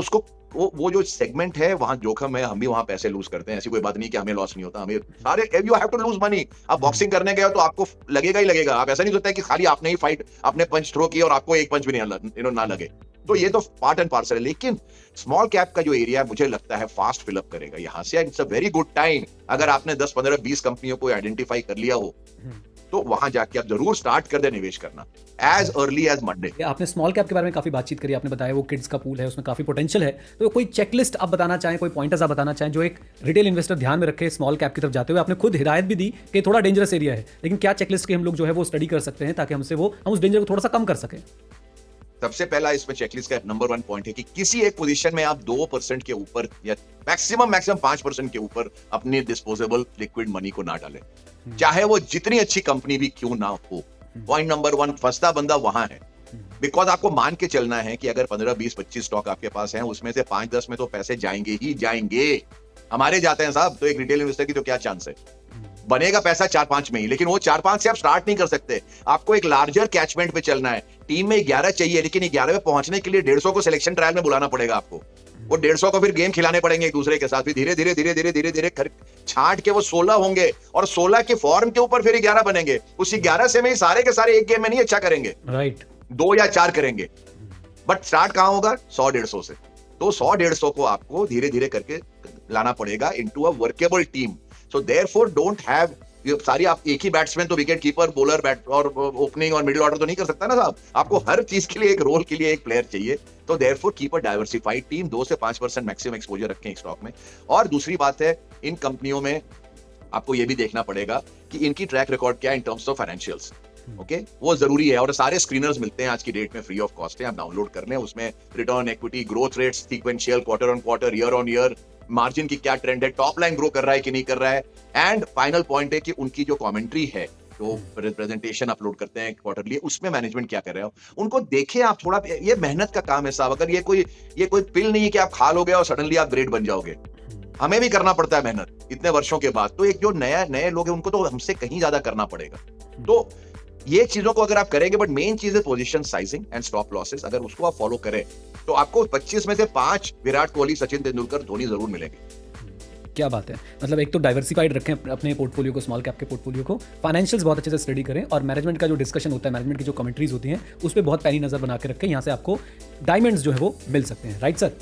उसको वो जो सेगमेंट है वहां जोखिम है, हम भी वहां पैसे लूज करते हैं। ऐसी कोई बात नहीं कि हमें लॉस नहीं होता, हमें सारे you have to lose money. आप बॉक्सिंग करने गए हो तो आपको लगेगा ही लगेगा। आप ऐसा नहीं सोचते कि खाली आपने ही फाइट, आपने पंच थ्रो किया और आपको एक पंच भी नहीं ना लगे। तो ये तो पार्ट एंड पार्सल है। लेकिन स्मॉल कैप का जो एरिया मुझे लगता है फास्ट फिलअप करेगा यहाँ से। It's a very good time अगर आपने 10 15 20 कंपनियों को आइडेंटिफाई कर लिया हो तो वहां जाके आप जरूर स्टार्ट कर दे निवेश करना एज अर्ली एज मंडे। आपने स्मॉल कैप के बारे में काफ़ी बातचीत करी, आपने बताया वो किड्स का पूल है, उसमें काफ़ी पोटेंशियल है। तो कोई चेकलिस्ट आप बताना चाहें, कोई पॉइंटर्स आप बताना चाहें जो एक रिटेल इन्वेस्टर ध्यान में रखे स्मॉल कैप की तरफ जाते हुए? आपने खुद हिदायत भी दी कि थोड़ा डेंजरस एरिया है, लेकिन क्या चेकलिस्ट की हम लोग जो है वो स्टडी कर सकते हैं ताकि हमसे वो हम उस डेंजर को थोड़ा सा कम कर सकें? सबसे पहला इसमें चेकलिस्ट का नंबर 1 पॉइंट है कि किसी एक पोजीशन में आप 2% के ऊपर या मैक्सिमम 5% के ऊपर अपने डिस्पोजेबल लिक्विड मनी को ना डालें, चाहे वो जितनी अच्छी कंपनी भी क्यों ना हो। पॉइंट नंबर 1, फंसता बंदा वहां है। बिकॉज आपको मान के चलना है कि अगर 15 20 25 स्टॉक आपके पास हैं, उसमें से 5-10 में तो पैसे जाएंगे ही जाएंगे। हमारे जाते हैं साहब, तो एक रिटेल इन्वेस्टर की तो क्या चांस है? बनेगा पैसा 4-5 में ही, लेकिन वो 4-5 से आप स्टार्ट नहीं कर सकते। आपको एक लार्जर कैचमेंट पे चलना है। टीम में 11 चाहिए, लेकिन 11 में पहुंचने के लिए 150 को सिलेक्शन ट्रायल में बुलाना पड़ेगा आपको। वो 150 को फिर गेम खिलाने पड़ेंगे एक दूसरे के साथ, फिर धीरे धीरे धीरे धीरे धीरे धीरे छांट के वो 16 होंगे और 16 के फॉर्म के ऊपर फिर 11 बनेंगे। उस 11 से में ही सारे के सारे एक गेम में नहीं अच्छा करेंगे, राइट, 2 या 4 करेंगे। बट स्टार्ट कहां होगा? 100-150 से। तो 100-150 को आपको धीरे धीरे करके लाना पड़ेगा into a workable team. So therefore don't have सारी आप एक ही बैट्समैन तो विकेट कीपर, बॉलर, बैट और ओपनिंग और मिडिल ऑर्डर तो नहीं कर सकता ना साहब। आपको हर चीज के लिए एक रोल के लिए एक प्लेयर चाहिए। तो therefore keep a diversified team, 2 से 5% मैक्सिमम एक्सपोजर रखें स्टॉक में। और दूसरी बात है, इन कंपनियों में आपको यह भी देखना पड़ेगा कि इनकी ट्रैक रिकॉर्ड क्या है in terms of financials. Okay, वो जरूरी है। और सारे स्क्रीनर्स मिलते हैं आज की डेट में, फ्री ऑफ कॉस्ट है, आप डाउनलोड कर लें। उसमें return equity, growth rates, sequential, quarter on quarter, year on year, margin की क्या ट्रेंड है, टॉप लाइन ग्रो कर रहा है कि नहीं कर रहा है। एंड फाइनल पॉइंट है कि उनकी जो कमेंट्री है, जो प्रेजेंटेशन अपलोड करते हैं क्वार्टरली, उसमें मैनेजमेंट क्या कर रहे हो उनको देखें आप थोड़ा। ये मेहनत का काम है साहब। अगर ये कोई पिल नहीं है कि आप खा लोगे और सडनली आप ग्रेट बन जाओगे। हमें भी करना पड़ता है मेहनत इतने वर्षों के बाद। तो एक जो नए लोग हैं उनको तो हमसे कहीं ज्यादा करना पड़ेगा। तो ये चीजों को अगर आप करेंगे, बट मेन चीज है position sizing and stop losses. अगर उसको आप फॉलो करें तो आपको 25 में से 5 विराट कोहली, सचिन तेंदुलकर, धोनी जरूर मिलेंगे। क्या बात है। मतलब एक तो डाइवर्सिफाइड रखें अपने पोर्टफोलियो को, स्मॉल कैप के पोर्टफोलियो को, फाइनेंशियल्स बहुत अच्छे से स्टडी करें, और मैनेजमेंट का जो डिस्कशन होता है, मैनेजमेंट की जो कमेंट्रीज होती हैं, उस पर बहुत पैनी नज़र बना के रखें। यहाँ से आपको डायमंड्स जो है वो मिल सकते हैं। Right sir?